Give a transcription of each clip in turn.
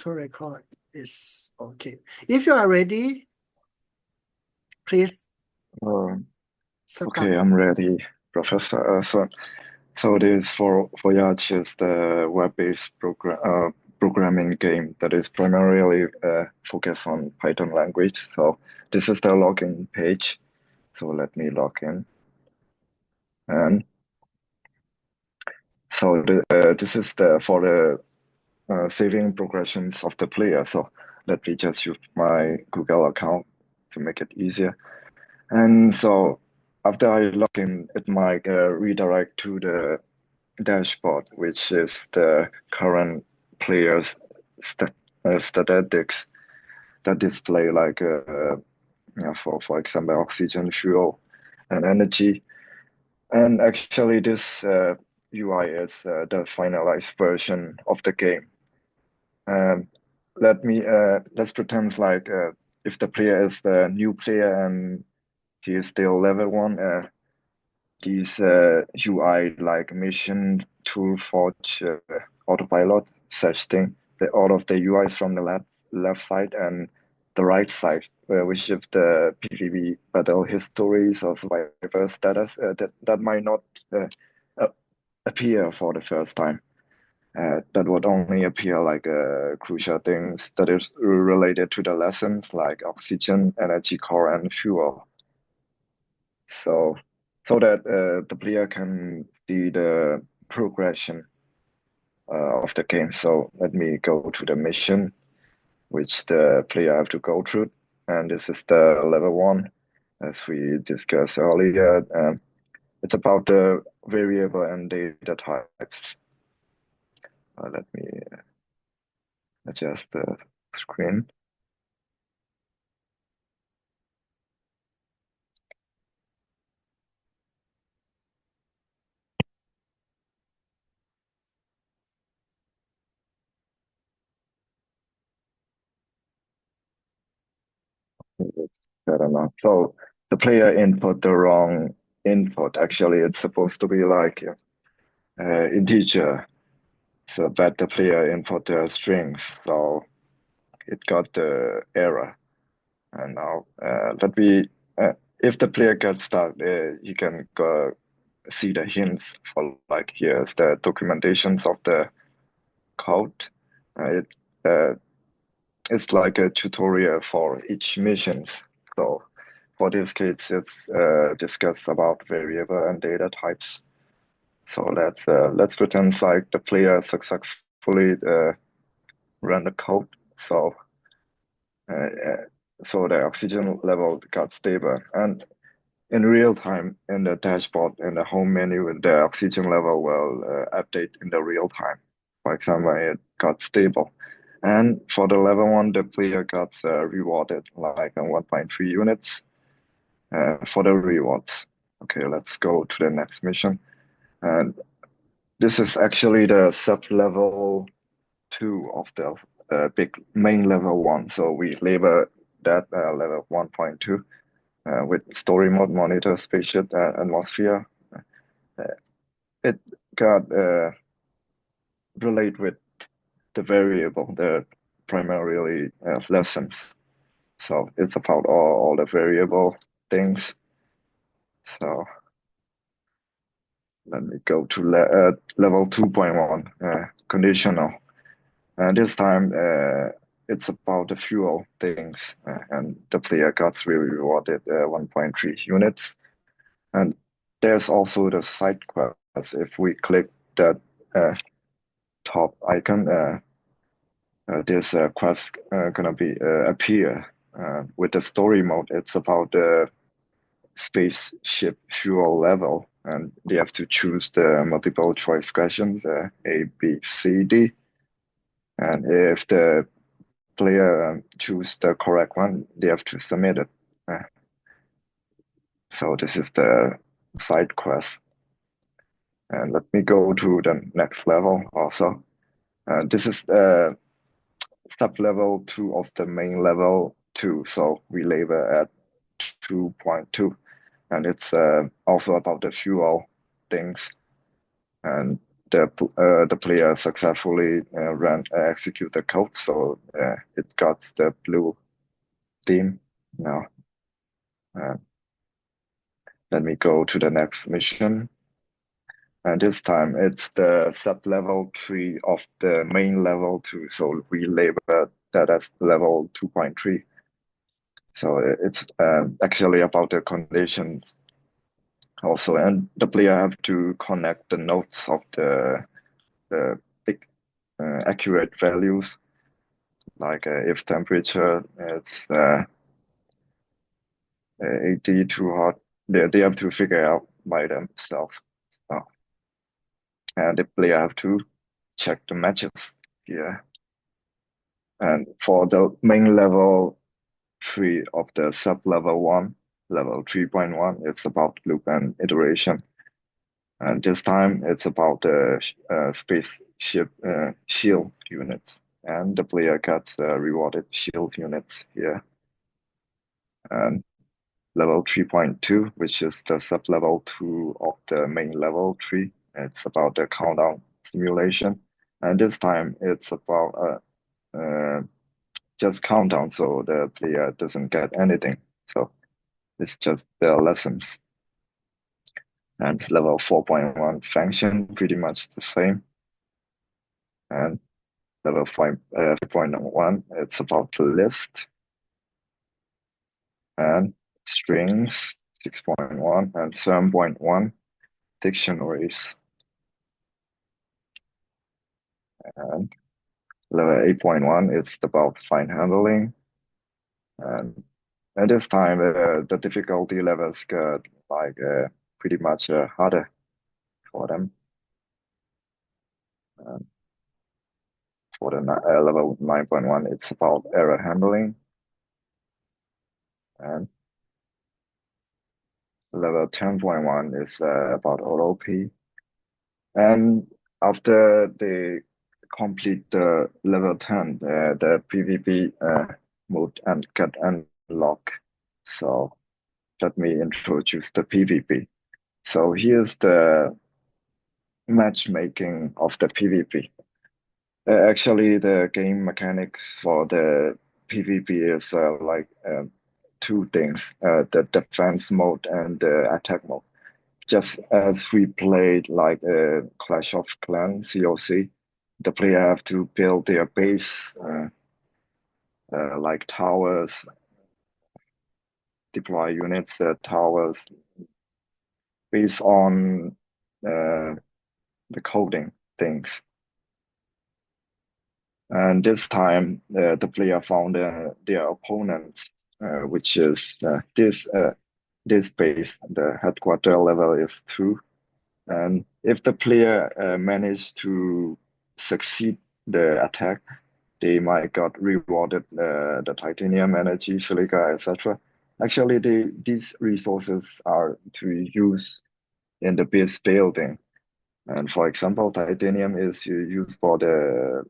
to record is okay. If you are ready, please start. Okay, I'm ready, Professor. So this Voyage is the web-based programming game that is primarily focused on Python language. So this is the login page. So let me log in, and so this is for the saving progressions of the player. So let me just use my Google account to make it easier. And so after I log in, it might redirect to the dashboard, which is the current player's statistics that display like for example oxygen, fuel, and energy. And actually, this UI is the finalized version of the game. Um, let's pretend like if the player is the new player and he is still level 1. These UI like mission tool forge autopilot such thing. All of the UIs from the left side and the right side, which is the PvP battle histories or survivor status that might not uh, appear for the first time. That would only appear like crucial things that is related to the lessons like oxygen, energy core, and fuel. So that the player can see the progression of the game. So let me go to the mission, which the player have to go through. And this is the level 1, as we discussed earlier. It's about the variable and data types. Let me adjust the screen. It's better now. So the player input the wrong input. Actually, it's supposed to be like integer. So that the player input the strings. So it got the error. And now if the player gets stuck, you can go see the hints for like here's the documentations of the code. It it's like a tutorial for each mission. So for this case, it's discussed about variable and data types. So let's pretend like the player successfully ran the code. So so the oxygen level got stable, and in real time in the dashboard in the home menu, the oxygen level will update in the real time. For example, it got stable, and for the level 1, the player got rewarded like 1.3 units for the rewards. Okay, let's go to the next mission, and this is actually the sub level 2 of the big main level 1. So we label that level 1.2 with story mode, monitor, spaceship, atmosphere. Uh, it got relate with the variable, the primarily lessons. So it's about all the variable things. So let me go to level 2.1, conditional. And this time it's about the fuel things, and the player got really rewarded 1.3 units. And there's also the side quest. If we click that top icon, this quest gonna be appear with the story mode. It's about the spaceship fuel level, and they have to choose the multiple choice questions A, B, C, D. And if the player choose the correct one, they have to submit it. So this is the side quest. And let me go to the next level also. This is sub level 2 of the main level 2. So we label at 2.2. And it's also about the fuel things. And the player successfully execute the code, so it got the blue theme now. Let me go to the next mission. And this time it's the sub-level 3 of the main level 2. So we label that as level 2.3. So it's actually about the conditions also. And the player have to connect the nodes of the big accurate values. Like if temperature is 80 too hot, they have to figure out by themselves. So, and the player have to check the matches here. And for the main level 3 of the sub-level 1, level 3.1, it's about loop and iteration. And this time it's about the spaceship shield units. And the player gets rewarded shield units here. And level 3.2, which is the sub-level 2 of the main level 3. It's about the countdown simulation. And this time it's about just countdown, so the player doesn't get anything. So it's just the lessons. And level 4.1 function, pretty much the same. And level 5.1, it's about the list. And strings, 6.1 and 7.1, dictionaries. And level 8.1 is about fine handling. And at this time, the difficulty levels get like pretty much harder for them. For the level 9.1, it's about error handling. And level 10.1 is about OOP. And after they complete the level 10, the PvP mode and get unlocked. So let me introduce the PvP. So here's the matchmaking of the PvP. Actually, the game mechanics for the PvP is like two things, the defense mode and the attack mode. Just as we played like Clash of Clans, COC, the player have to build their base, like towers, deploy units, towers, based on the coding things. And this time, the player found their opponents, which is this base. The headquarter level is 2. And if the player managed to succeed the attack, they might got rewarded the titanium, energy, silica, etc. Actually, these resources are to use in the base building. And for example, titanium is used for the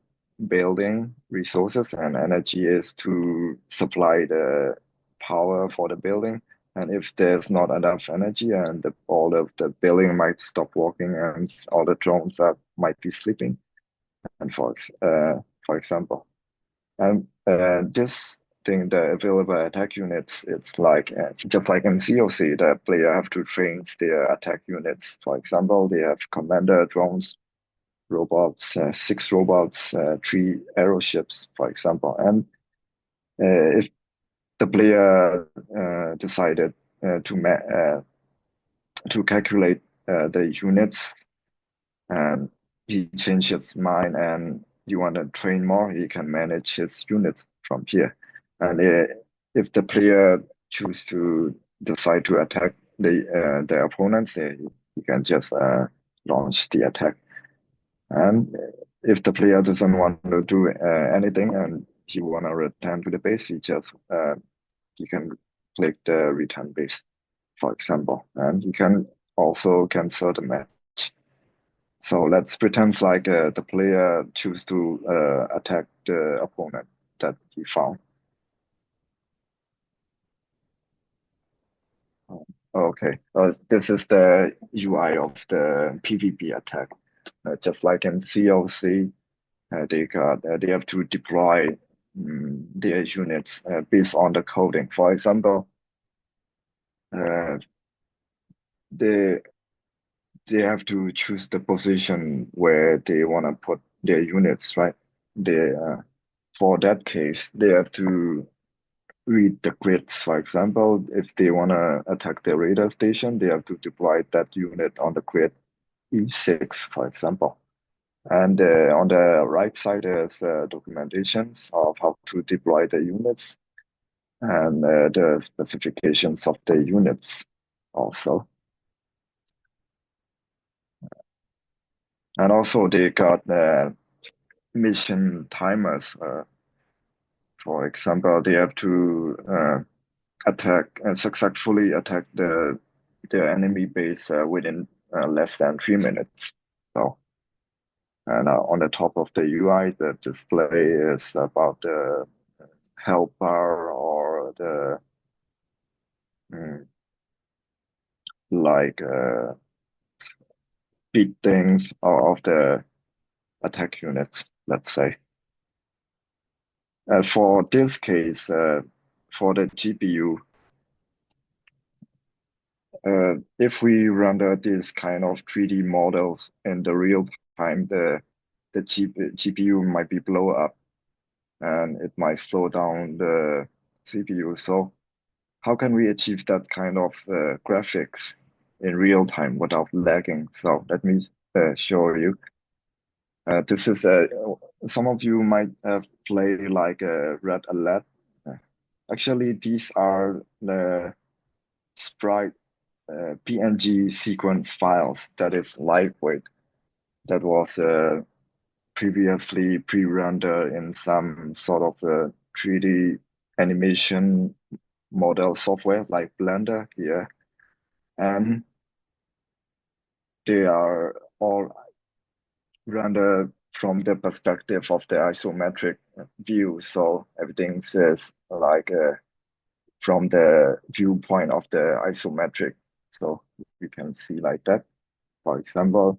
building resources, and energy is to supply the power for the building. And if there's not enough energy, and all of the building might stop working, and all the drones might be sleeping. And for example, and this thing, the available attack units, it's like just like in COC, the player have to train their attack units. For example, they have commander drones, robots, 6 robots, 3 aeroships, for example. And if the player decided to calculate the units, and he changed his mind and you want to train more, he can manage his units from here. And if the player choose to decide to attack the opponents, he can just launch the attack. And if the player doesn't want to do anything and he want to return to the base, he can click the return base, for example, and he can also cancel the match. So let's pretend like the player choose to attack the opponent that he found. Okay, this is the UI of the PvP attack. just like in CLC, they have to deploy their units based on the coding. For example, uh, they they have to choose the position where they want to put their units, right? They For that case, they have to read the grids. For example, if they want to attack the radar station, they have to deploy that unit on the grid E6, for example. And on the right side, there's documentations of how to deploy the units and the specifications of the units also. And also they got mission timers. For example, they have to attack and successfully attack the enemy base within less than 3 minutes. So, and on the top of the UI, the display is about the help bar or the mm, like speed things of the attack units, let's say. For this case, for the GPU, if we render this kind of 3D models in the real time, the GPU might be blow up and it might slow down the CPU. So how can we achieve that kind of graphics in real time without lagging? So let me show you. This is some of you might have played like Red Alert. Uh, Actually, these are the sprite PNG sequence files that is lightweight, that was previously pre-rendered in some sort of 3D animation model software like Blender here. And they are all rendered from the perspective of the isometric view. So everything is like from the viewpoint of the isometric. So you can see like that, for example.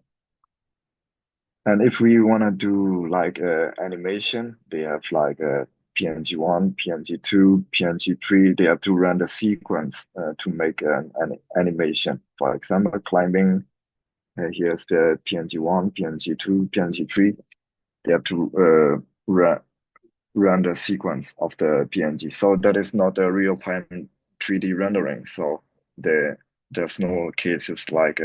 And if we want to do like animation, they have like a PNG1, PNG2, PNG3. They have to run the sequence to make an animation. For example, climbing, here's the PNG1, PNG2, PNG3. They have to run the sequence of the PNG. So that is not a real-time 3D rendering. So there's no cases like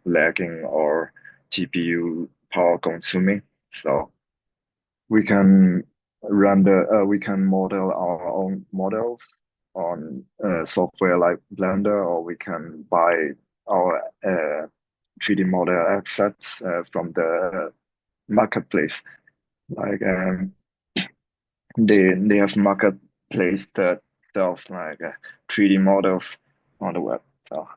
lagging or GPU power consuming. So we can we can model our own models on software like Blender, or we can buy our 3D model assets from the marketplace. Like they have marketplace that sells like 3D models on the web. So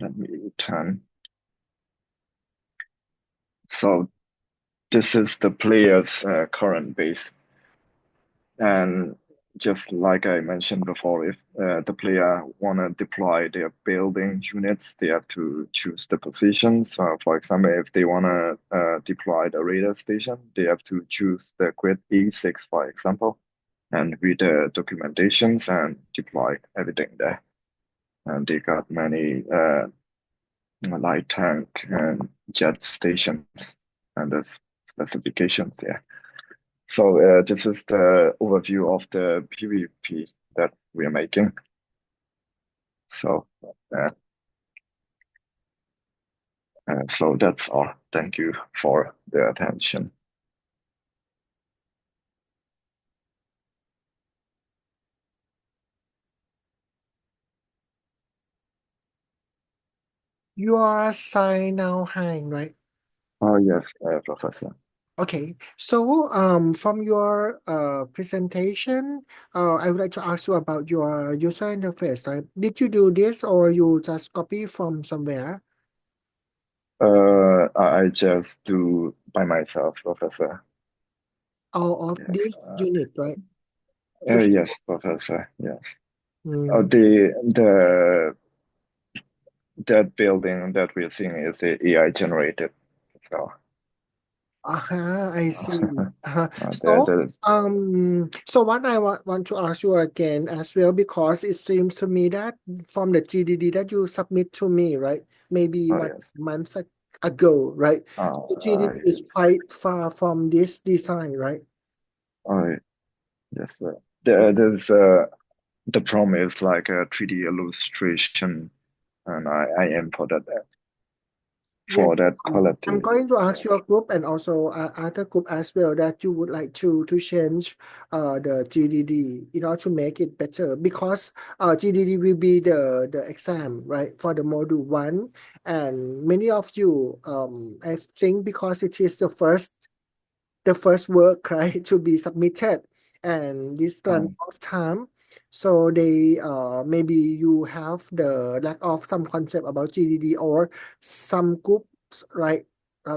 let me return. So this is the player's current base. And just like I mentioned before, if the player want to deploy their building units, they have to choose the positions. For example, if they want to deploy the radar station, they have to choose the grid E6, for example, and read the documentations and deploy everything there. And they got many light tank and jet stations and the specifications there. So this is the overview of the PvP that we are making. So so that's all. Thank you for the attention. You are Sai Now Hein, right? Oh yes, Professor. Okay, so from your presentation, I would like to ask you about your user interface, right? Did you do this or you just copy from somewhere? I just do by myself, Professor. All of Yes. this unit, right? To Yes, Professor. Yes. mm, The that building that we're seeing is AI generated. So I see. that So, that is so what I want to ask you again as well, because it seems to me that from the GDD that you submit to me, right? Maybe oh one yes. month ago, right? So GDD is Yes. quite far from this design, right? Oh yes. There's the problem is like a 3D illustration, and I aim for Yes, that I'm quality. going to Yeah. ask your group and also other group as well that you would like to change the GDD in order to make it better because GDD will be the exam, right, for the module one, and many of you I think because it is the first work right to be submitted and this run Um, of time, so they maybe you have the lack of some concept about GDD or some groups right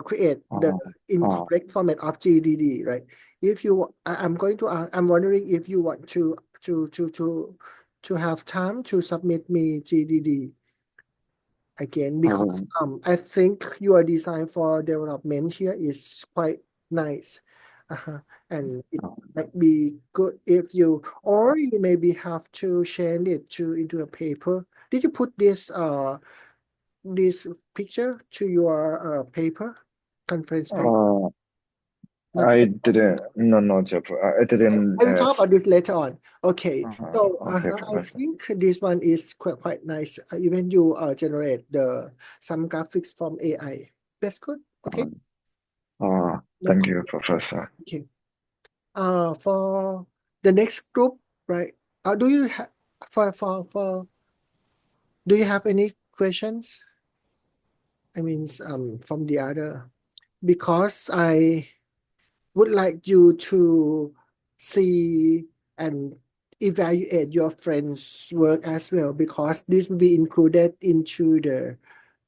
create the uh, uh, incorrect format of GDD, right? If you I'm going to ask, I'm wondering if you want to to to to have time to submit me GDD again because um, I think your design for development here is quite nice. Uh-huh. And it might be good if you or you maybe have to change it to into a paper. Did you put this picture to your paper conference paper? uh, Not I yet. didn't. No, not Japan. I Okay, didn't. I will talk about this later on. Okay, so Okay, I Professor. think this one is quite nice. Even you generate the some graphics from AI. That's good. Okay, no Thank you, comment. Professor. Okay. For the next group, right? Do you have for do you have any questions? I mean, from the other because I would like you to see and evaluate your friends' work as well because this will be included into the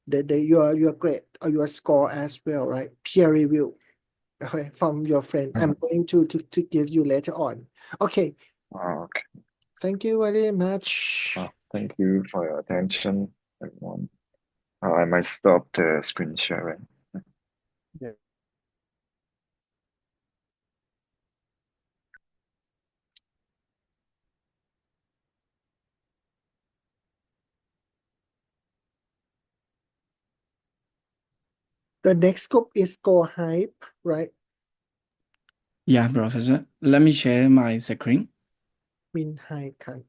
your grade or your score as well, right? Peer review, okay, from your friend. I'm going to give you later on. Okay, Okay. thank you very much. Thank you for your attention, everyone. I might stop the screen sharing. Yeah. The next group is Go Hype, right? Yeah, Professor. Let me share my screen. Min Hai Kant.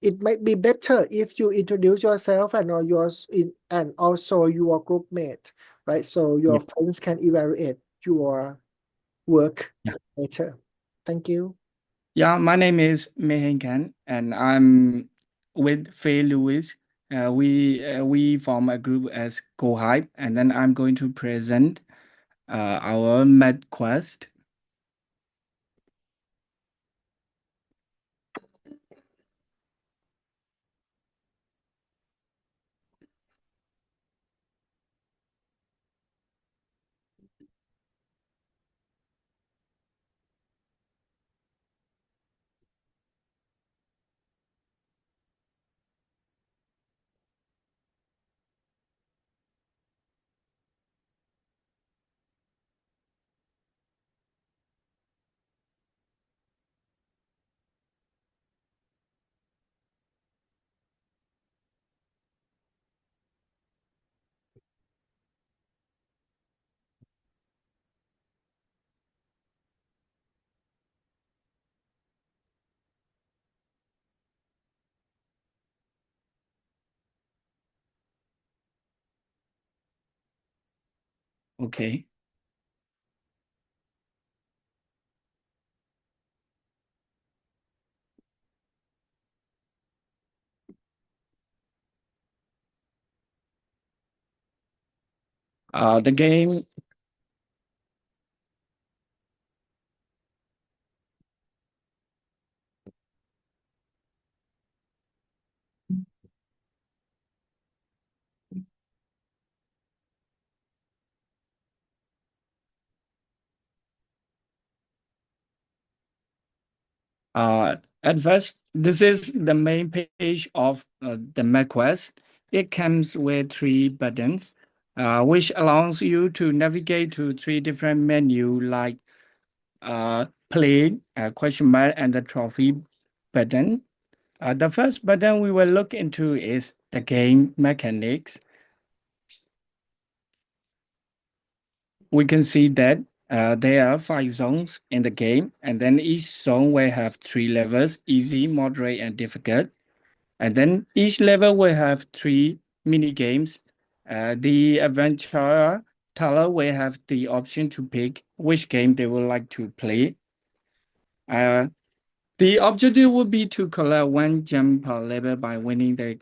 It might be better if you introduce yourself and or yours in and also your group mate, right? So your Yeah. friends can evaluate your work Yeah. later. Thank you. Yeah, my name is Mehan Khan, and I'm with Faye Lewis. We form a group as Co-Hype, and then I'm going to present our Med Quest. Okay. The game. At first, This is the main page of the macOS. It comes with 3 buttons, which allows you to navigate to 3 different menus like play, question mark, and the trophy button. The first button we will look into is the game mechanics. We can see that there are 5 zones in the game, and then each zone will have 3 levels: easy, moderate, and difficult. And then each level will have 3 mini games. The adventurer teller will have the option to pick which game they would like to play. The objective would be to collect 1 gem per level by winning the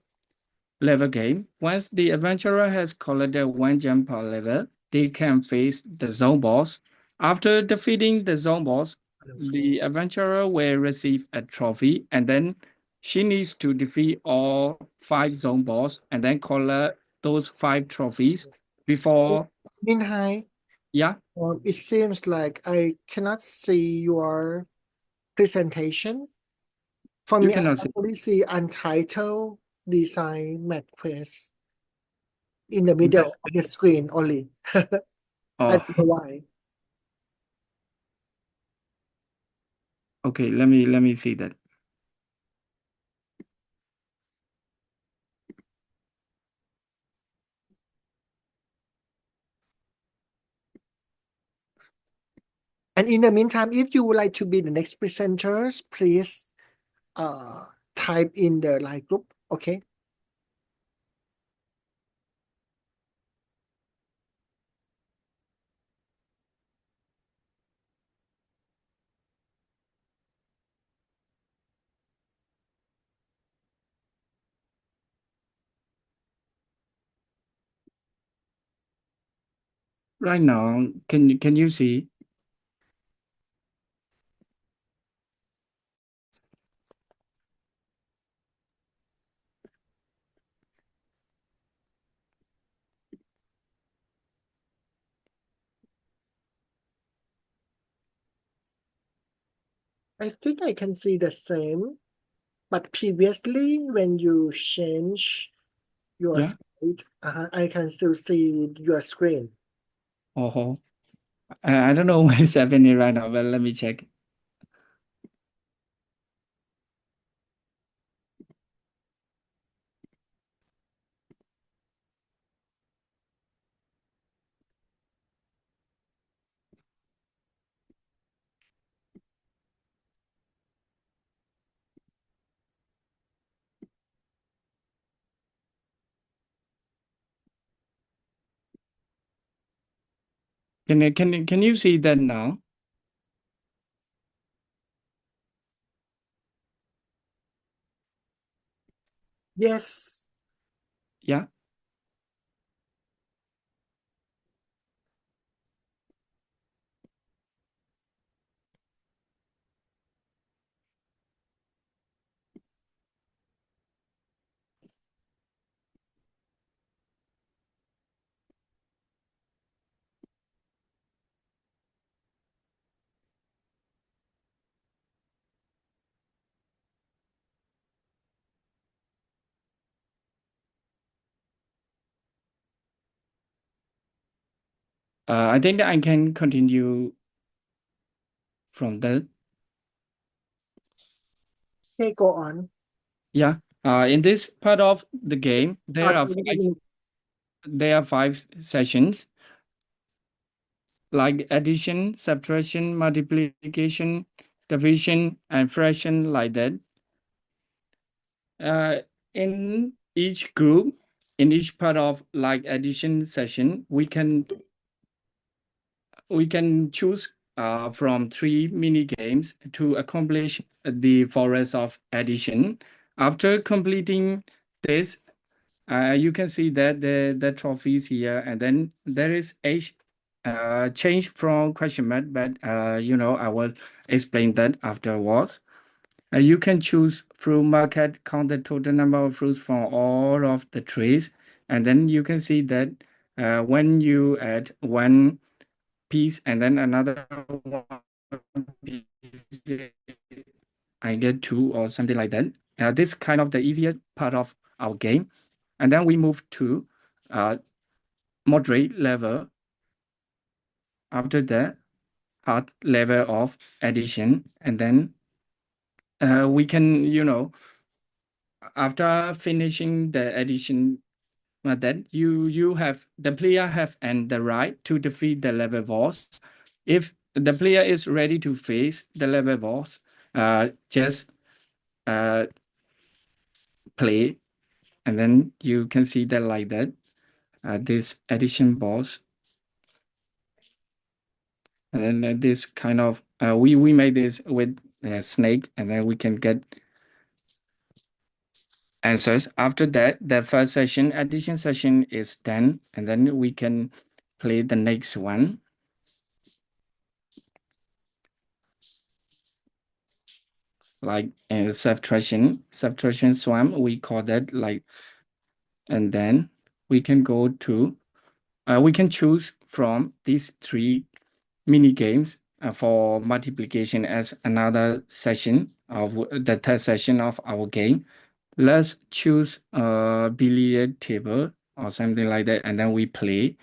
level game. Once the adventurer has collected 1 gem per level, they can face the zone boss. After defeating the zone boss, the adventurer will receive a trophy, and then she needs to defeat all 5 zone boss and then collect those 5 trophies before. Min Hai, Yeah, it seems like I cannot see your presentation. For you me, I cannot see. actually see Untitled Design Math Quest in the middle That's, of the screen only. I oh, don't know why. okay. Let me see that. And in the meantime, if you would like to be the next presenters, please uh type in the live group. Okay. Right now, can you see? I think I can see the same, but previously when you change your Yeah. slide, I can still see your screen. Oh, I don't know what is happening right now, but let me check. Can you see that now? Yes. Yeah. I think that I can continue from that. Okay, go on. Yeah. In this part of the game, there are Give five. me- There are 5 sessions like addition, subtraction, multiplication, division, and fraction, like that. In each group, in each part of like addition session, we can choose from 3 mini games to accomplish the forest of addition. After completing this, you can see that the trophies here, and then there is a change from question mark, but I will explain that afterwards. You can choose fruit market, count the total number of fruits from all of the trees, and then you can see that when you add 1 piece and then another 1 piece, I I get 2 or something like that. This kind of the easier part of our game. And then we move to moderate level. After that, hard level of addition. And then we can, after finishing the addition method, the player have the right to defeat the level boss. If the player is ready to face the level boss, just play, and then you can see that like that. This addition boss, and then this kind of we made this with the snake, and then we can get answers. After that, the first session, addition session is done, and then we can play the next one. Like subtraction swarm, we call that like, and then we can go to, we can choose from these 3 mini games for multiplication as another session of the third session of our game. Let's choose a billiard table or something like that, and then we play.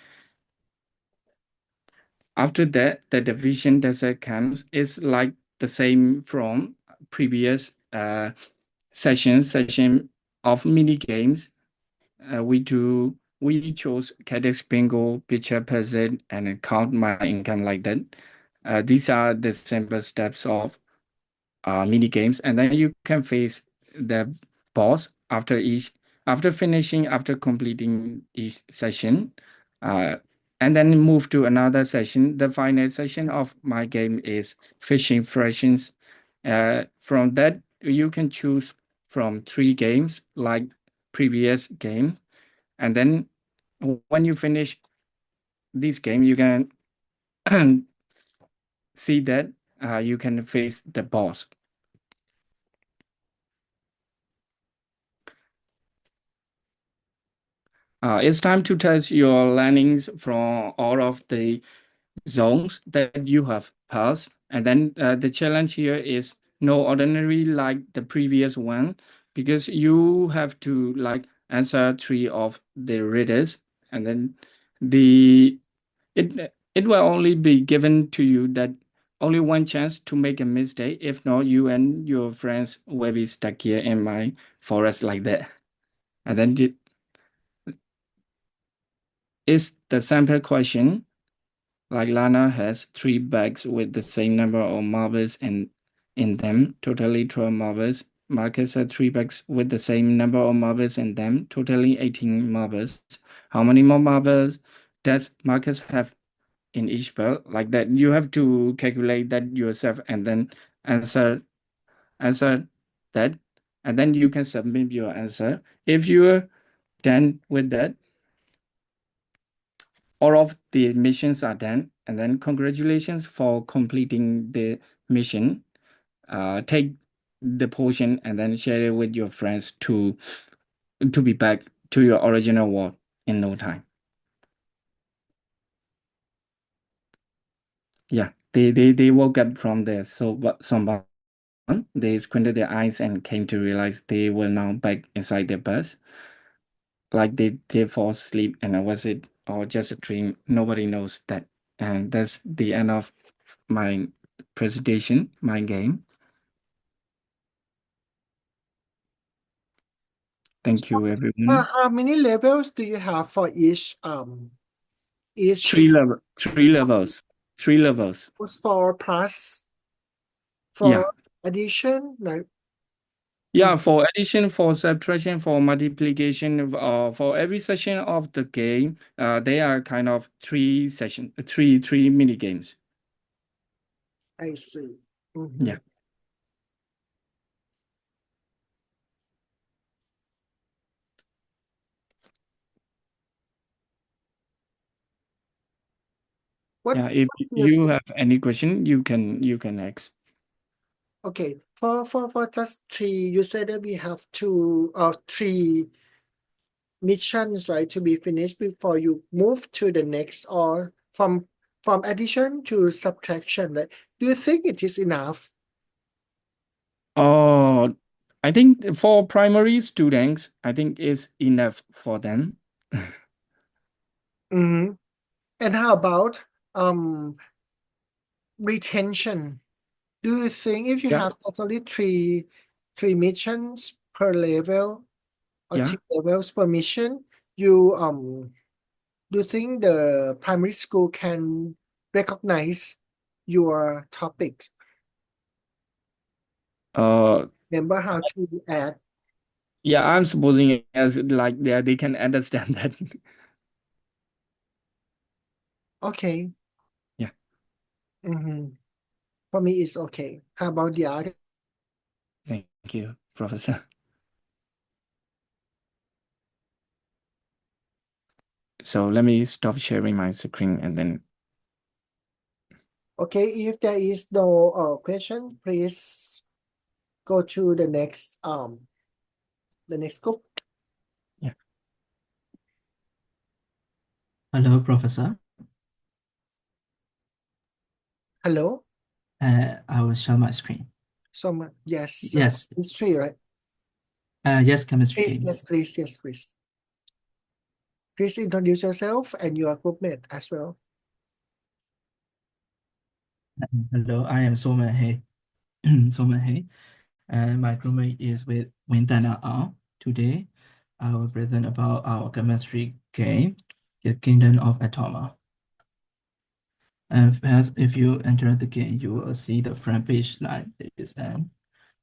After that, the division that comes is like the same from previous session of mini games. We chose Cadex Bingo, Picture Present, and Count My Income like that. These are the simple steps of mini games, and then you can face the boss after completing each session, and then move to another session. The final session of my game is fishing fractions. From that, you can choose from 3 games like previous game, and then when you finish this game, you can see that you can face the boss. It's time to test your learnings from all of the zones that you have passed. And then the challenge here is no ordinary like the previous one, because you have to like answer 3 of the riddles, and then it will only be given to you that only one chance to make a mistake. If not, you and your friends will be stuck here in my forest like that. And then is the sample question. Like Lana has 3 bags with the same number of marbles in them, totally 12 marbles. Marcus has 3 bags with the same number of marbles in them, totally 18 marbles. How many more marbles does Marcus have in each bag? Like that, you have to calculate that yourself and then answer that, and then you can submit your answer. If you're done with that, all of the missions are done, and then congratulations for completing the mission. Take the potion and then share it with your friends to be back to your original world in no time. Yeah, they woke up from their sunburn. They squinted their eyes and came to realize they were now back inside their bus. Like they fall asleep, and was it or just a dream? Nobody knows that. And that's the end of my presentation, my game. Thank you, everyone. How many levels do you have for each 3 levels. 3 levels. for plus Yeah. for addition, like Yeah, for addition, for subtraction, for multiplication, for every session of the game, they are kind of 3 mini games. I see. Yeah. Yeah, if you have any question, you can ask. Okay, for just 3, you said that we have 2 or 3 missions, right, to be finished before you move to the next, or from addition to subtraction, right? Do you think it is enough? Oh, I think for primary students, I think it's enough for them. Mm-hmm. And how about retention? Do you think if you Yeah, have totally three missions per level or yeah. three levels per mission, you do you think the primary school can recognize your topics? Uh, Remember how to add? yeah, I'm supposing as like they can understand that. Okay. Yeah, Mm-hmm. For me, it's okay. How about the other? thank you, Professor. So let me stop sharing my screen and then Okay, if there is no question, please go to the next group. yeah. Hello, Professor. Hello. I will share my screen. So yes, Yes. history, right? Yes, chemistry Please, game. yes, please, yes, please. Please introduce yourself and your groupmate as well. Hello, I am Soman He. Soman He. And my groupmate is with Wintana R. Today, I will present about our chemistry game, the Kingdom of Atoma. And first, if you enter the game, you will see the front page like this, and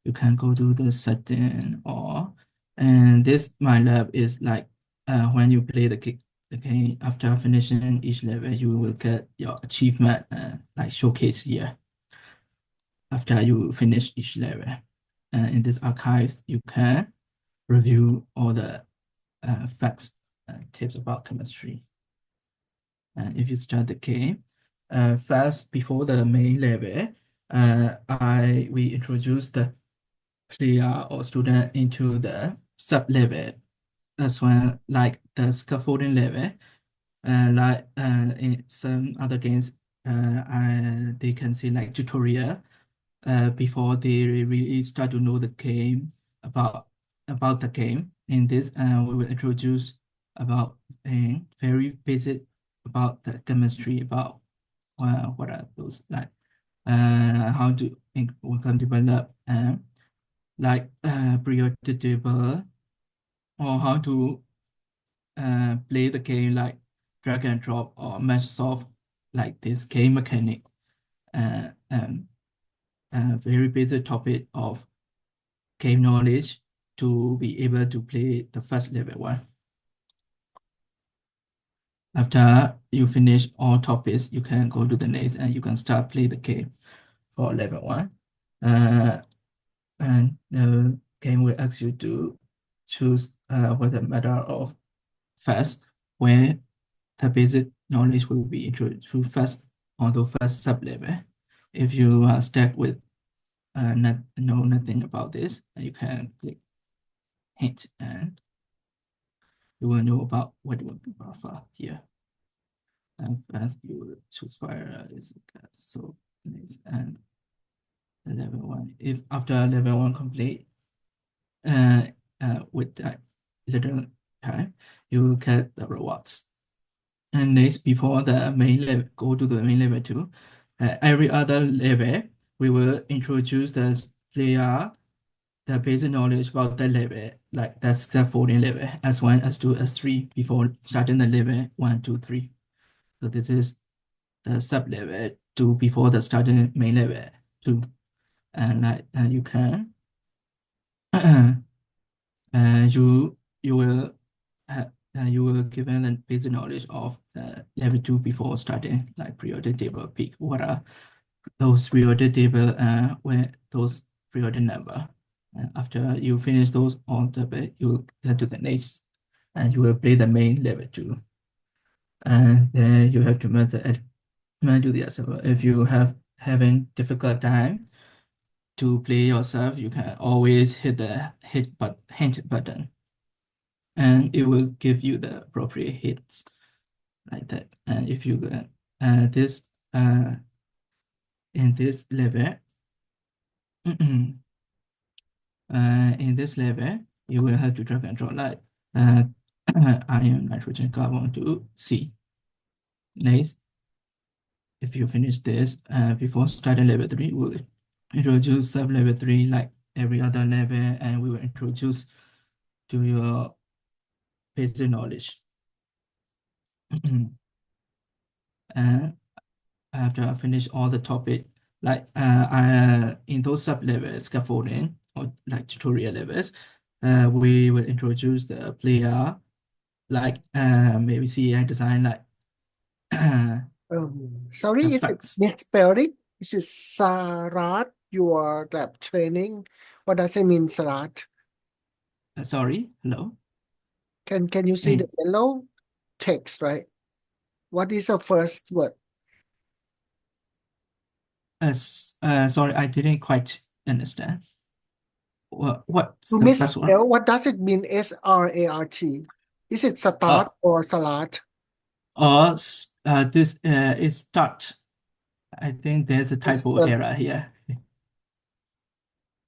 you can go to the setting and this my lab is like when you play the game after finishing each level, you will get your achievement like showcase here after you finish each level. And in this archives, you can review all the facts and tips about chemistry. And if you start the game, first before the main level, we introduce the player or student into the sub level. That's when like the scaffolding level, in some other games, they can see like tutorial before they really start to know the game about the game. In this, we will introduce about a very basic about the chemistry about what are those like how to we can develop like periodic table or how to play the game like drag and drop or match solve like this game mechanic. Uh, um, very basic topic of game knowledge to be able to play the first level one. After you finish all topics, you can go to the next and you can start play the game for level one. And the game will ask you to choose whether matter of fast, where the basic knowledge will be introduced first on the first sub-level. If you are stuck with know nothing about this, you can click hint and you will know about what will be buffer here. And first you will choose fire is so nice and level one. If after level one complete, uh, with that little time, you will get the rewards. And next, before the main level, go to the main level two. Every other level, we will introduce the player the basic knowledge about the level, like that's scaffolding level, S1, S2, S3, before starting the level 1, 2, 3. So this is the sub level 2 before the starting main level 2. And like you can you will you will given the basic knowledge of level 2 before starting like periodic table pick what are those periodic table where those periodic number. And after you finish those on the bed, you will get to the next and you will play the main level 2. And then you have to do the yourself. If you have having difficult time to play yourself, you can always hit the hint button and it will give you the appropriate hits like that. And if you this in this level In this level, you will have to drag and drop like iron, nitrogen, carbon to C. Next, if you finish this, before starting level 3, we'll introduce sub-level 3 like every other level, and we will introduce to your basic knowledge. And after I finish all the topic, like in those sub-levels, scaffolding or like tutorial levels, we will introduce the player, like maybe CI design, like Sorry, is it effects. misspelling? This is Sarat, your lab training. What does it mean, Sarat? Sorry, hello. Can you see the yellow text, right? What is the first word? Sorry, I didn't quite understand. What's You the first one? misspell. What does it mean? SRART. Is it start or salat? Or this is start. I think there's a typo Start. error here.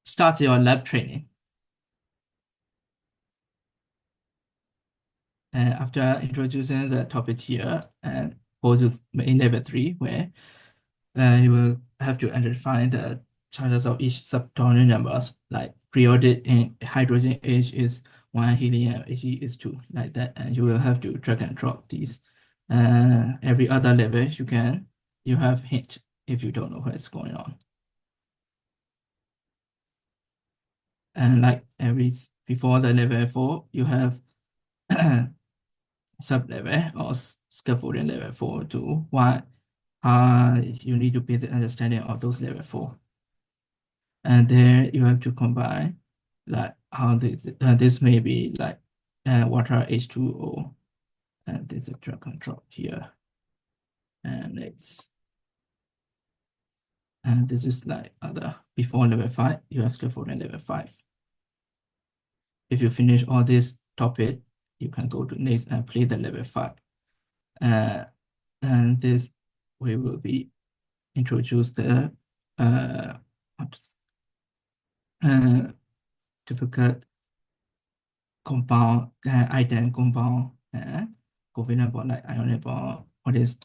Start your lab training. After introducing the topic here, and go to main level 3, where you will have to identify the charges of each subatomic numbers, like periodic in hydrogen H is 1, helium He is 2, like that, and you will have to drag and drop these. Every other level you have hint if you don't know what's going on. And like before the level 4, you have sub-level or scaffolding level 4 to 1. You need to basic understanding of those level 4. And there you have to combine like how this may be like water H2O, and there's a drag and drop here. And this is like other before level 5, you have scaffolding level 5. If you finish all this topic, you can go to next and play the level 5. And this we will be introduce the difficult compound, ion compound, covalent bond like ionic bond. What is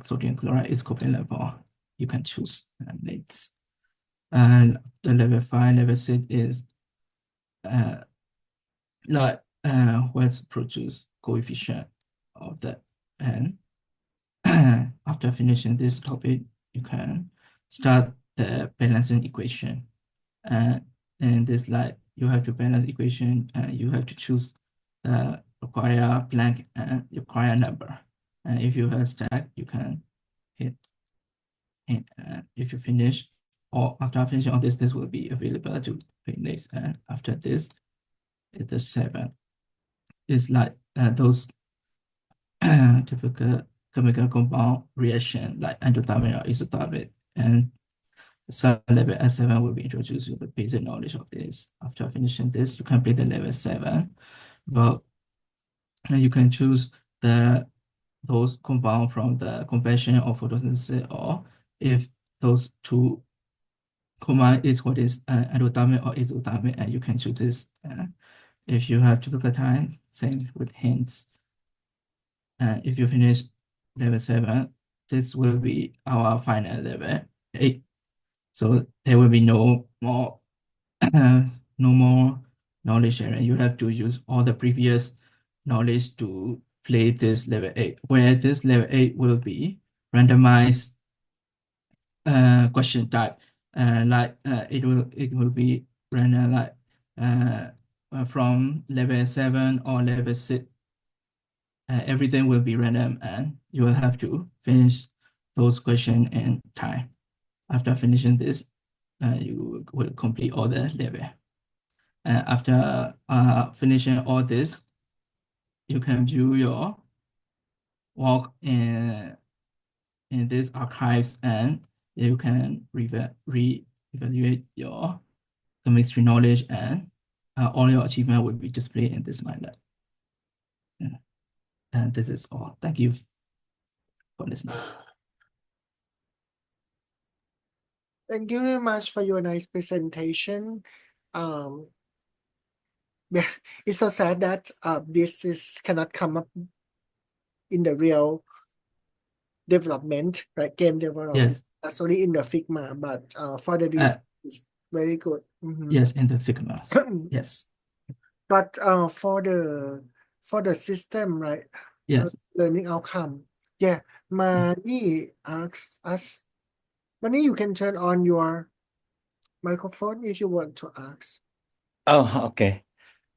sodium chloride is covalent bond. You can choose. And the level 5, level 6 is like what's produced coefficient of that. And after finishing this topic, you can start the balancing equation. And this like you have to balance equation, and you have to choose require blank and require number. And if you have stack, you can hit. If you finish, or after finishing all this will be available to play next. And after this, it's the 7. It's like those typical chemical compound reaction like endothermic or isothermic, and sub-level S7 will be introduced with the basic knowledge of this. After finishing this, you can play the level 7, but you can choose those compound from the combustion or photosynthesis, or if those two combine is what is endothermic or isothermic, and you can choose this. If you have typical time, same with hints. If you finish level 7, this will be our final level 8. So there will be no more no more knowledge sharing. You have to use all the previous knowledge to play this level 8, where this level 8 will be randomized question type. Like it will be random, like from level 7 or level 6. Everything will be random, and you will have to finish those questions in time. After finishing this, you will complete all the level. After finishing all this, you can view your work in these archives, and you can re-evaluate your chemistry knowledge, and all your achievement will be displayed in this MyLab. And this is all. Thank you for listening. Thank you very much for your nice presentation. um yeah, it's so sad that this is cannot come up in the real development, right? Game development. Yes. That's only in the Figma, but for the this is very good. Yes, in the Figmas. Yes. But for the system, right? Yes. Learning outcome. Yeah, Mani asks us. Mani, you can turn on your microphone if you want to ask. Oh, okay.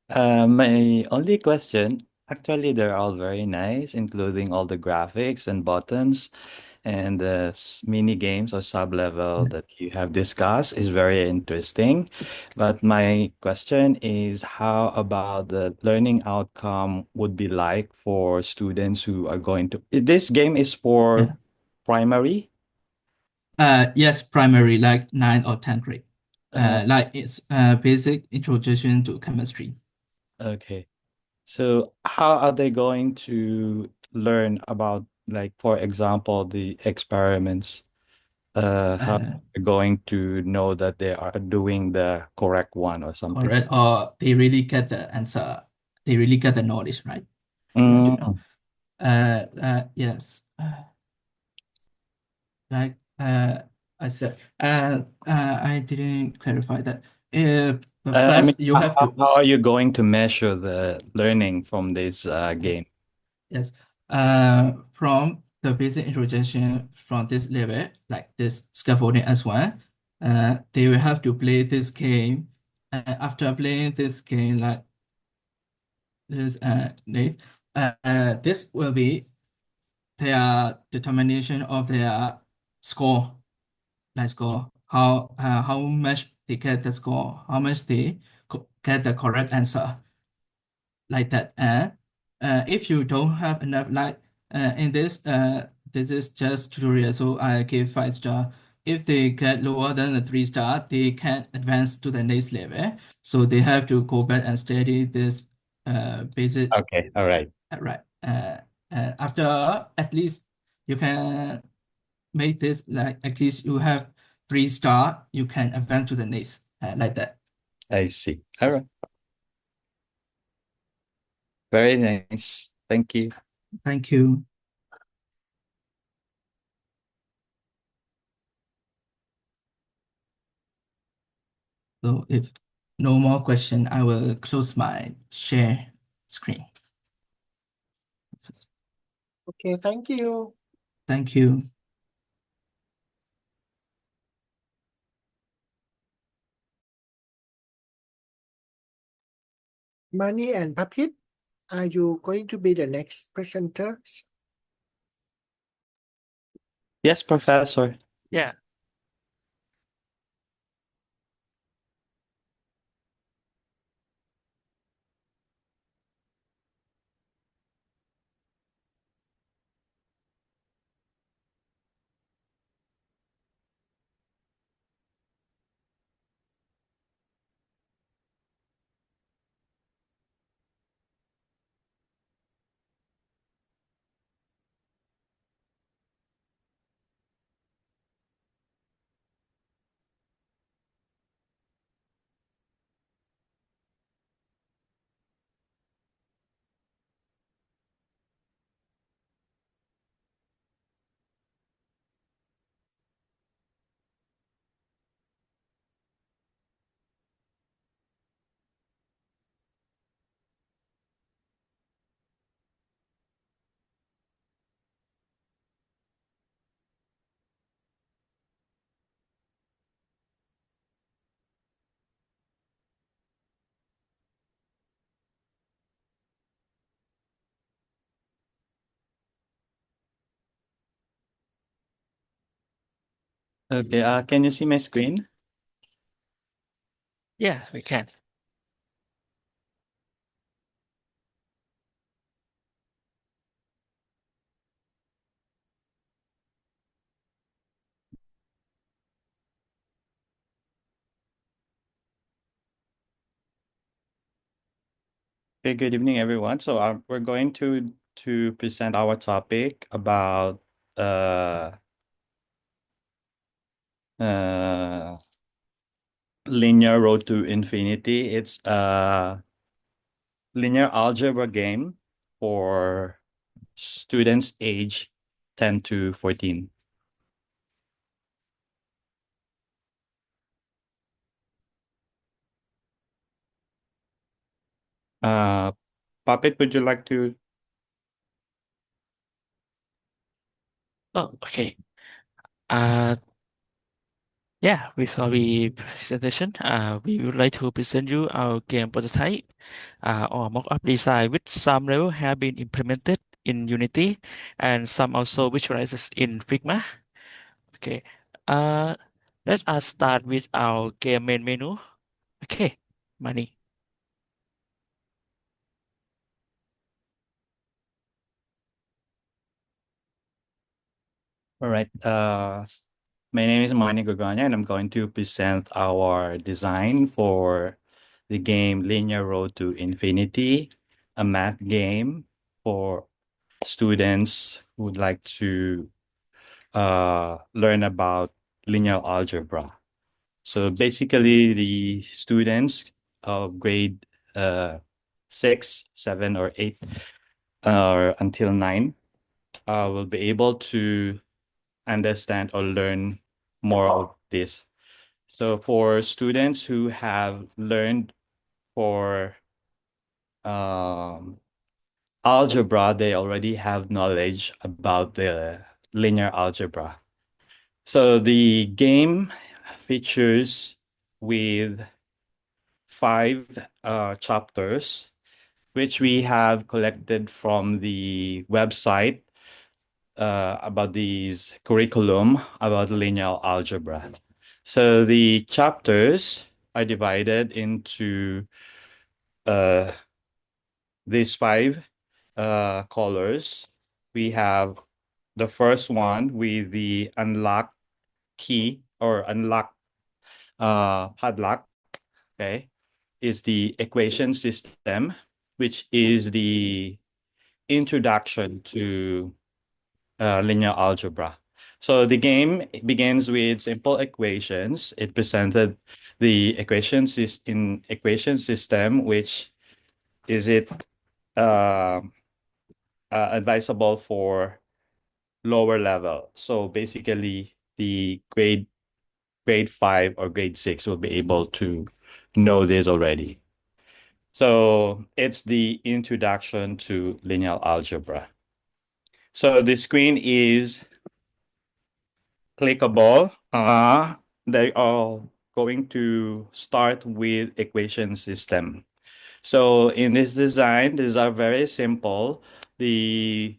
My only question, actually, they're all very nice, including all the graphics and buttons, and the mini games or sub-level that you have discussed is very interesting. But my question is, how about the learning outcome would be like for students who are going to... This game is for Yeah. primary? Yes, primary, like 9 or 10 grade. Uh, Like it's basic introduction to chemistry. okay. So how are they going to learn about, like, for example, the experiments? How Uh, they're going to know that they are doing the correct one or something? Correct. Or they really get the answer. They really get the knowledge, right? You want to know? Mm. Yes. Like I said, I didn't clarify that. But I mean, first you have to how are you going to measure the learning from this game? yes. From the basic introduction from this level, like this scaffolding as well, they will have to play this game. After playing this game, like this will be their determination of their score. Like score, how much they get the score, how much they get the correct answer, like that. And if you don't have enough, like in this is just tutorial, so I give 5 star. If they get lower than a 3 star, they can't advance to the next level. So they have to go back and study this basic. Okay, all right. Right. After at least you can make this like at least you have 3 star, you can advance to the next, like that. I see. All right. Very nice. Thank you. Thank you. So if no more question, I will close my share screen. Okay, thank you. Thank you. Mani and Papit, are you going to be the next presenters? Yes, Professor. Yeah. Okay, can you see my screen? Yeah, we can. Okay, good evening, everyone. So we're going to present our topic about uh Linear Road to Infinity. It's a linear algebra game for students age 10 to 14. Puppet, would you like to? Oh, okay. Uh, yeah, before we presentation, we would like to present you our game prototype, or mock-up design with some level have been implemented in Unity and some also visualized in Figma. Okay. Uh, let us start with our game main menu. Okay, money. All right. My name is Manny Gagania, and I'm going to present our design for the game Linear Road to Infinity, a math game for students who would like to learn about linear algebra. So basically, the students of grade 6, 7, or 8, or until 9 will be able to understand or learn more of this. So for students who have learned for um, algebra, they already have knowledge about the linear algebra. So the game features with 5 chapters, which we have collected from the website about these curriculum about linear algebra. So the chapters are divided into uh, these 5 colors. We have the first one with the unlock key or unlock padlock, okay, is the equation system, which is the introduction to linear algebra. So the game begins with simple equations. It presented the equation system, which is it uh, advisable for lower level. So basically, the grade 5 or grade 6 will be able to know this already. So it's the introduction to linear algebra. So the screen is clickable. They are going to start with equation system. So in this design, these are very simple. The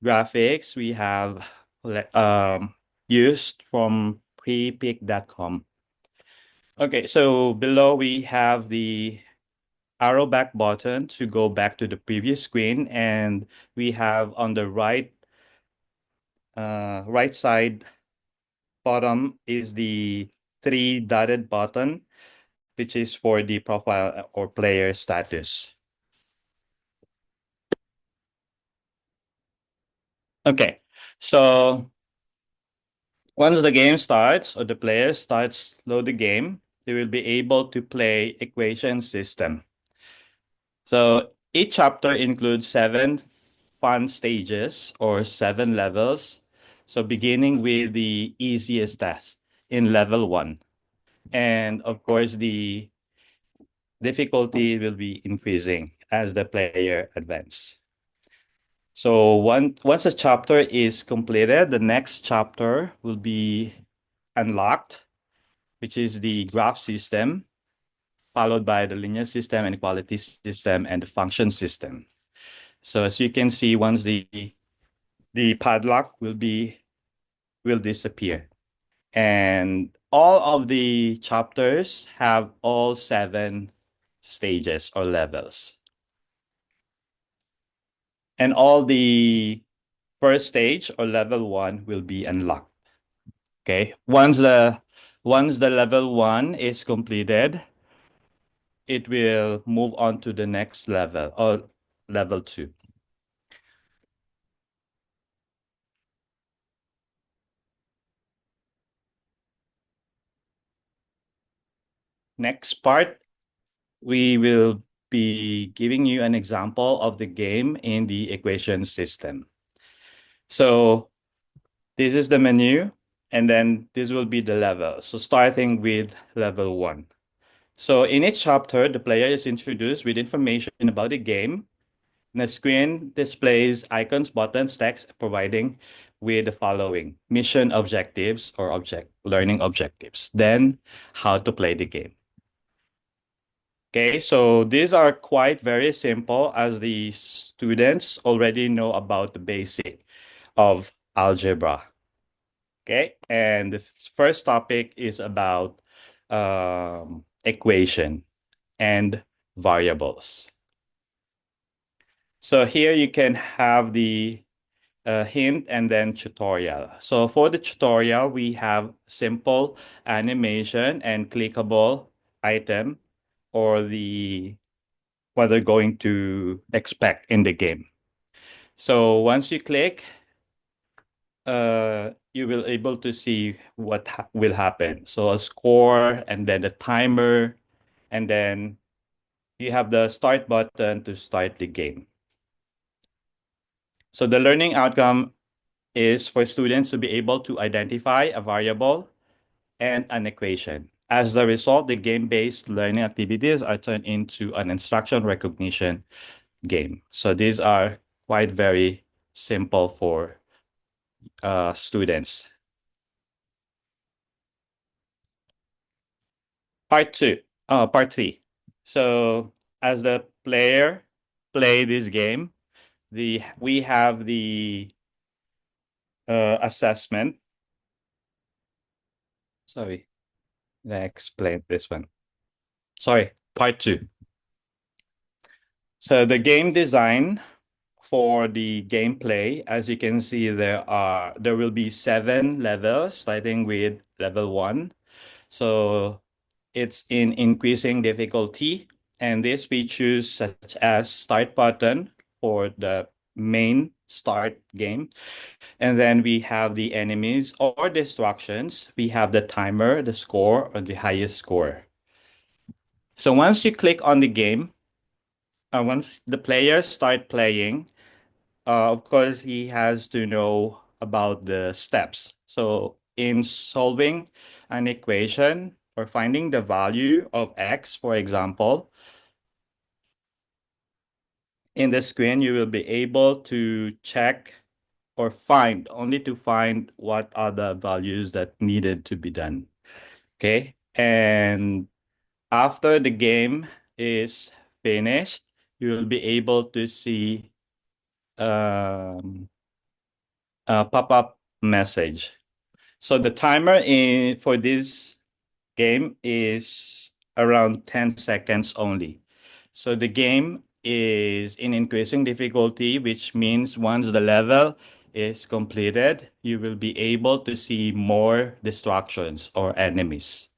graphics we have used from prepick.com. Okay, so below we have the arrow back button to go back to the previous screen, and we have on the right side bottom is the 3 dotted button, which is for the profile or player status. Okay, so once the game starts or the player starts load the game, they will be able to play equation system. So each chapter includes 7 fun stages or 7 levels. So beginning with the easiest task in level 1. And of course, the difficulty will be increasing as the player advances. So once a chapter is completed, the next chapter will be unlocked, which is the graph system, followed by the linear system, inequality system, and the function system. So as you can see, once the padlock will disappear. And all of the chapters have all 7 stages or levels. And all the first stage or level 1 will be unlocked. Okay. Once the level 1 is completed, it will move on to the next level or level 2. next part, we will be giving you an example of the game in the equation system. So this is the menu, and then this will be the level. So starting with level 1. So in each chapter, the player is introduced with information about the game. The screen displays icons, buttons, text, providing with the following: mission objectives or learning objectives, then how to play the game. Okay, so these are quite very simple as the students already know about the basic of algebra. Okay, and the first topic is about equation and variables. So here you can have the hint and then tutorial. So for the tutorial, we have simple animation and clickable item or what they're going to expect in the game. So once you click, you will able to see what will happen. So a score and then the timer, and then you have the start button to start the game. So the learning outcome is for students to be able to identify a variable and an equation. As a result, the game-based learning activities are turned into an instruction recognition game. So these are quite very simple for students. Part 3. So as the player play this game, we have the assessment. Sorry, I explained this one. Sorry, part 2. So the game design for the gameplay, as you can see, there will be 7 levels, starting with level 1. So it's in increasing difficulty, and this we choose such as start button for the main start game. And then we have the enemies or distractions. We have the timer, the score, or the highest score. So once you click on the game, once the players start playing, of course, he has to know about the steps. So in solving an equation or finding the value of x, for example, in the screen, you will be able to check or only to find what are the values that needed to be done. Okay. And after the game is finished, you will be able to see a pop-up message. So the timer for this game is around 10 seconds only. So the game is in increasing difficulty, which means once the level is completed, you will be able to see more distractions or enemies.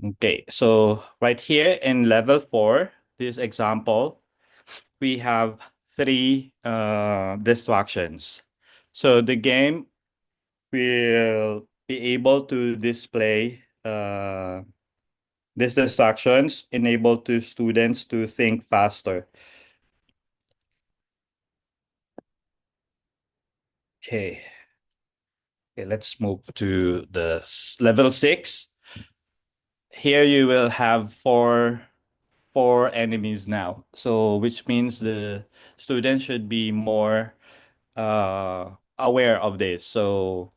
Okay, so right here in level 4, this example, we have 3 distractions. So the game will be able to display these distractions, enable to students to think faster. Okay. Okay, let's move to the level 6. Here you will have four enemies now. So which means the student should be more aware of this. So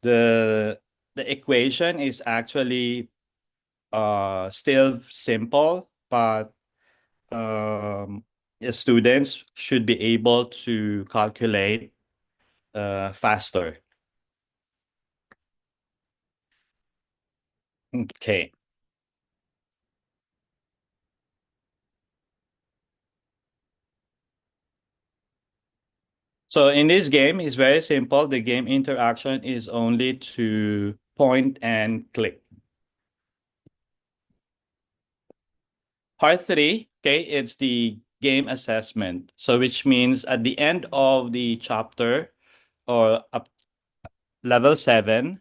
the equation is actually still simple, but students should be able to calculate faster. Okay. So in this game, it's very simple. The game interaction is only to point and click. Part 3, okay, it's the game assessment. So which means at the end of the chapter or up level 7,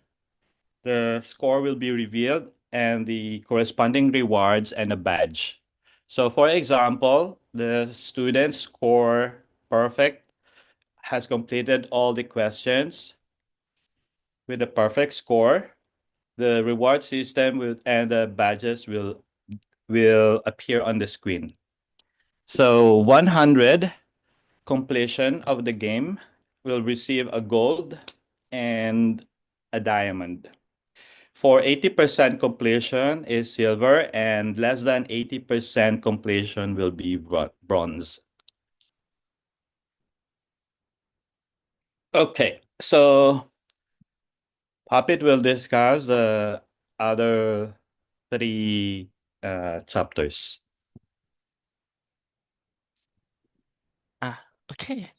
the score will be revealed and the corresponding rewards and a badge. So for example, the student score perfect has completed all the questions with a perfect score. The reward system and the badges will appear on the screen. So 100 completion of the game will receive a gold and a diamond. For 80% completion is silver, and less than 80% completion will be bronze. Okay, so Puppet will discuss the other three chapters. Okay.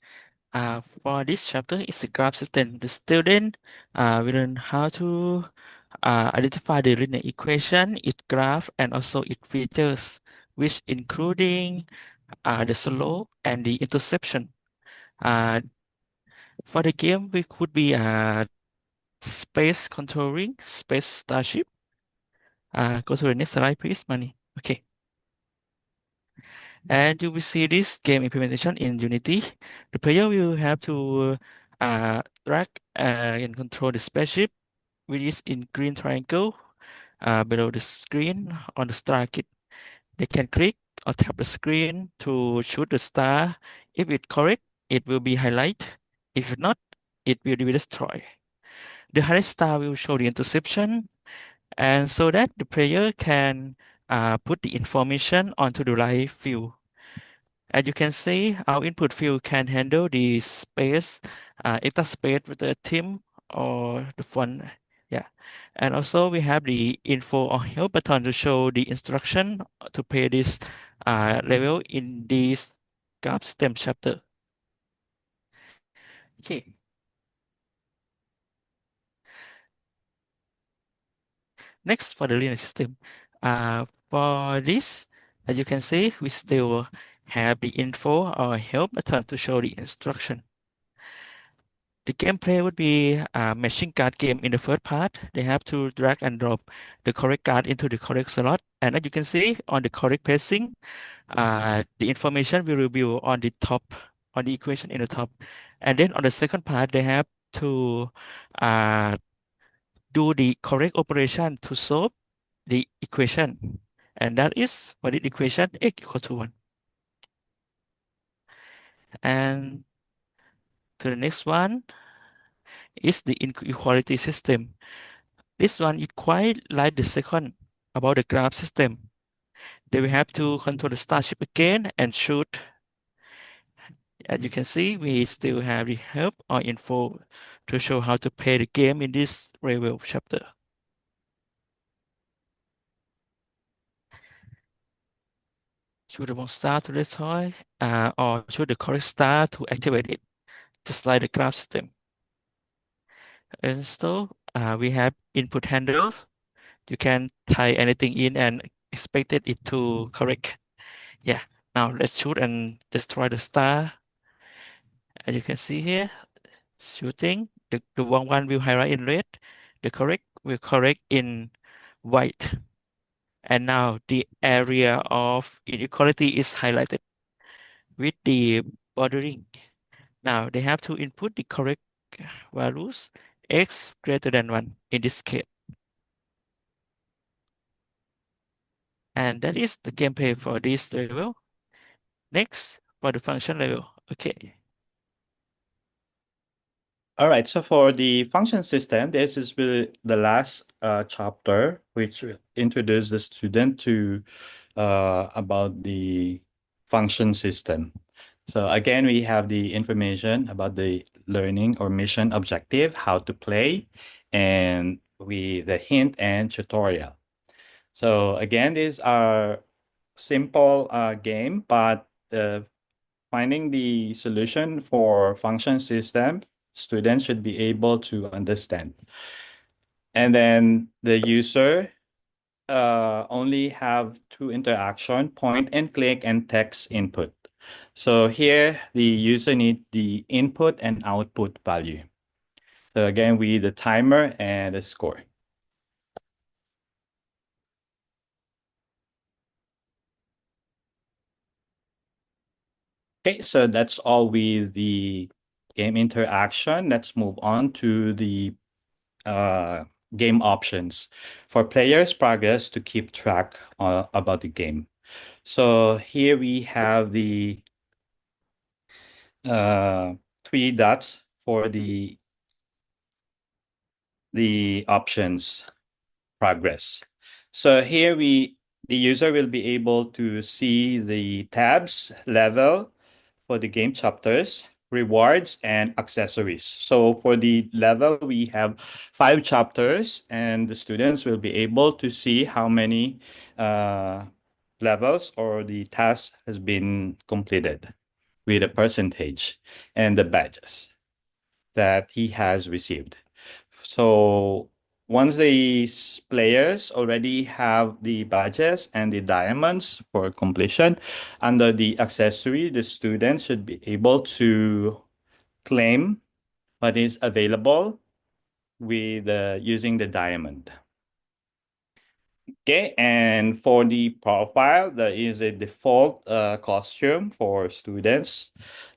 For this chapter is the graph system. The student will learn how to identify the linear equation, its graph, and also its features, which including the slope and the interception. For the game, we could be space contouring, space starship. Go to the next slide, please, Money. Okay. And you will see this game implementation in Unity. The player will have to drag and control the spaceship, which is in green triangle below the screen on the star kit. They can click or tap the screen to shoot the star. If it's correct, it will be highlight. If not, it will be destroyed. The highlight star will show the interception, and so that the player can put the information onto the right field. As you can see, our input field can handle the space, extra space with the theme or the font. Yeah. And also we have the info or help button to show the instruction to play this level in this graph system chapter. Okay. Next for the linear system. For this, as you can see, we still have the info or help button to show the instruction. The gameplay would be a matching card game in the first part. They have to drag and drop the correct card into the correct slot. And as you can see on the correct placing, the information will reveal on the top, on the equation in the top. And then on the second part, they have to uh, do the correct operation to solve the equation. And that is for the equation x equal to 1. And to the next one is the inequality system. This one is quite like the second about the graph system. They will have to control the starship again and shoot. As you can see, we still have the help or info to show how to play the game in this level chapter. Shoot the wrong star to destroy, or shoot the correct star to activate it, just like the graph system. And so we have input handles. You can type anything in and expect it to correct. Yeah. Now let's shoot and destroy the star. As you can see here, shooting, the wrong one will highlight in red, the correct will correct in white. And now the area of inequality is highlighted with the bordering. Now they have to input the correct values, x greater than 1 in this case. And that is the gameplay for this level. Next, for the function level. Okay. All right, so for the function system, this is really the last chapter, which will introduce the student to about the function system. So again, we have the information about the learning or mission objective, how to play, and the hint and tutorial. So again, these are simple game, but finding the solution for function system, students should be able to understand. And then the user only have two interaction, point and click and text input. So here the user need the input and output value. So again, the timer and the score. Okay, so that's all with the game interaction. Let's move on to the game options for players' progress to keep track about the game. So here we have the uh, three dots for the options progress. So here the user will be able to see the tabs, level for the game chapters, rewards, and accessories. So for the level, we have 5 chapters, and the students will be able to see how many levels or the task has been completed with a percentage and the badges that he has received. So once the players already have the badges and the diamonds for completion, under the accessory, the student should be able to claim what is available with using the diamond. Okay, and for the profile, there is a default costume for students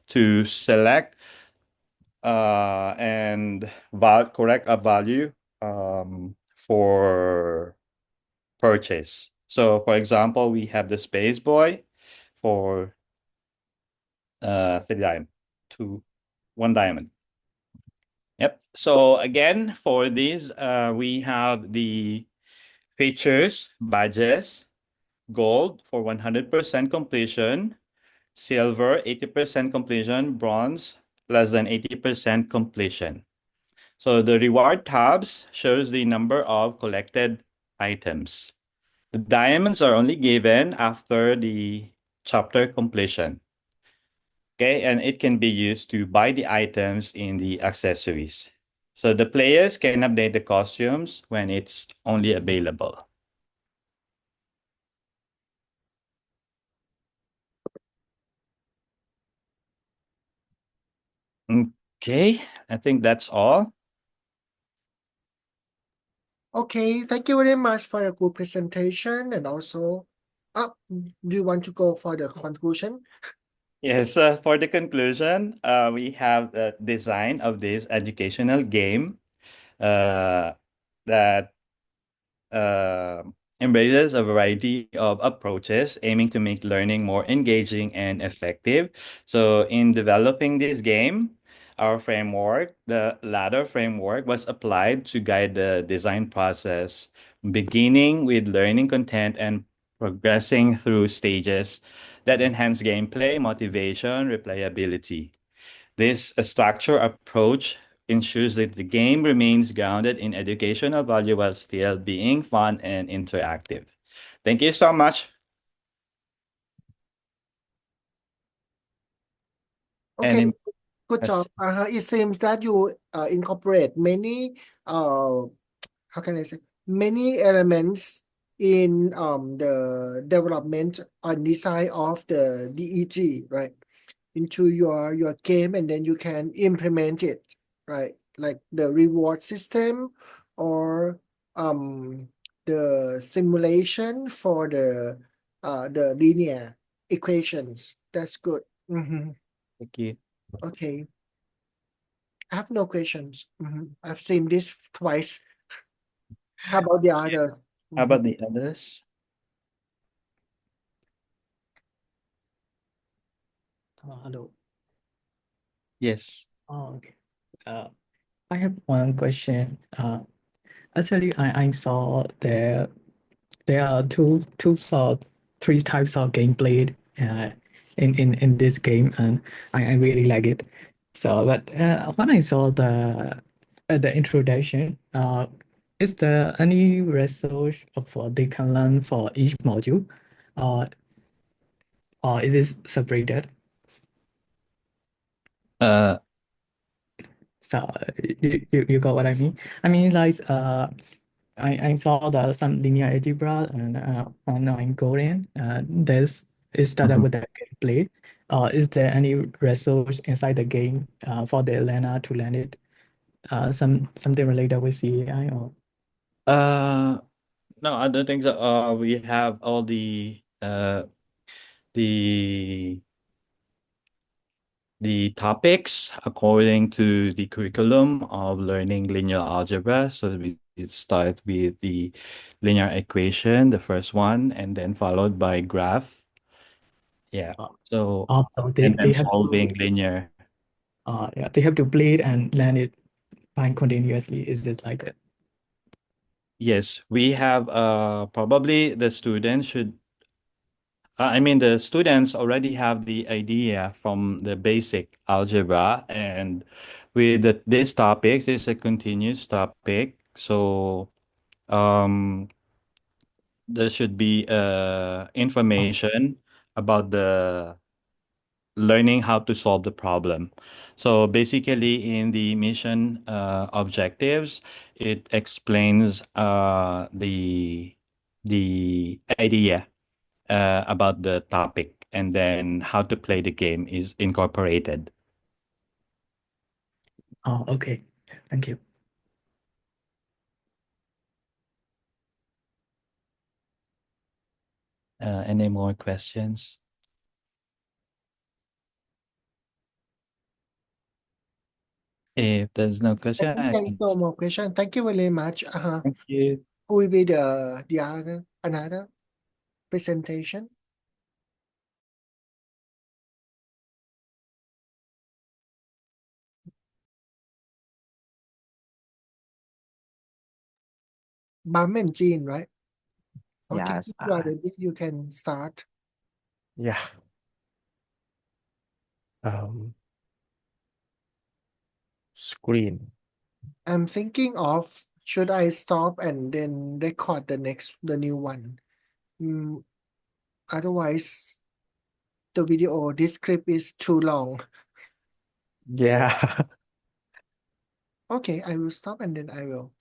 to select and correct a value for purchase. So for example, we have the Space Boy for 3 diamond to 1 diamond. Yep. So again, for these, we have the features, badges, gold for 100% completion, silver 80% completion, bronze less than 80% completion. So the reward tabs shows the number of collected items. The diamonds are only given after the chapter completion. Okay, and it can be used to buy the items in the accessories. So the players can update the costumes when it's only available. Okay, I think that's all. Okay, thank you very much for your good presentation, and also, do you want to go for the conclusion? Yes, for the conclusion, we have the design of this educational game that uh, embraces a variety of approaches aiming to make learning more engaging and effective. So, in developing this game, our framework, the ladder framework, was applied to guide the design process, beginning with learning content and progressing through stages that enhance gameplay, motivation, replayability. This structure approach ensures that the game remains grounded in educational value while still being fun and interactive. Thank you so much. Okay, Any good job. It seems that you incorporate many how can I say, many elements in the development and design of the DEG, right, into your game, and then you can implement it, right, like the reward system or the simulation for the linear equations. That's good. Thank you. Okay, I have no questions. I've seen this twice. How about the others? How about the others? Hello. Yes. Oh, okay. I have one question. Actually, I saw there are three types of gameplay in this game, and I really like it. So, but when I saw the introduction, is there any resource of they can learn for each module, or is it separated? Uh, So you got what I mean? I mean, like I saw some linear algebra and in Korean. There's it started with the gameplay. Is there any resource inside the game for the learner to learn it? Something related with CAI or uh, no, I don't think so. We have all the the topics according to the curriculum of learning linear algebra. So we start with the linear equation, the first one, and then followed by graph. Yeah. Uh, So Also, and they then have solving linear. yeah, they have to play it and learn it time continuously. Is it like that? Yes, we have probably the students should I mean, the students already have the idea from the basic algebra, and with this topics, it's a continuous topic. So, um, there should be information about the learning how to solve the problem. So basically, in the mission objectives, it explains the idea about the topic, and then how to play the game is incorporated. Oh, okay. Thank you. Any more questions? If there's no I question, think I there is can no more question. Thank you very much. thank you. Who will be the other another presentation? Bam and Jean, right? Okay, Yes. if you are ready, you can start. Yeah. Screen. I'm thinking of should I stop and then record the new one? Otherwise, the video, this script is too long. Yeah. Okay, I will stop and then I will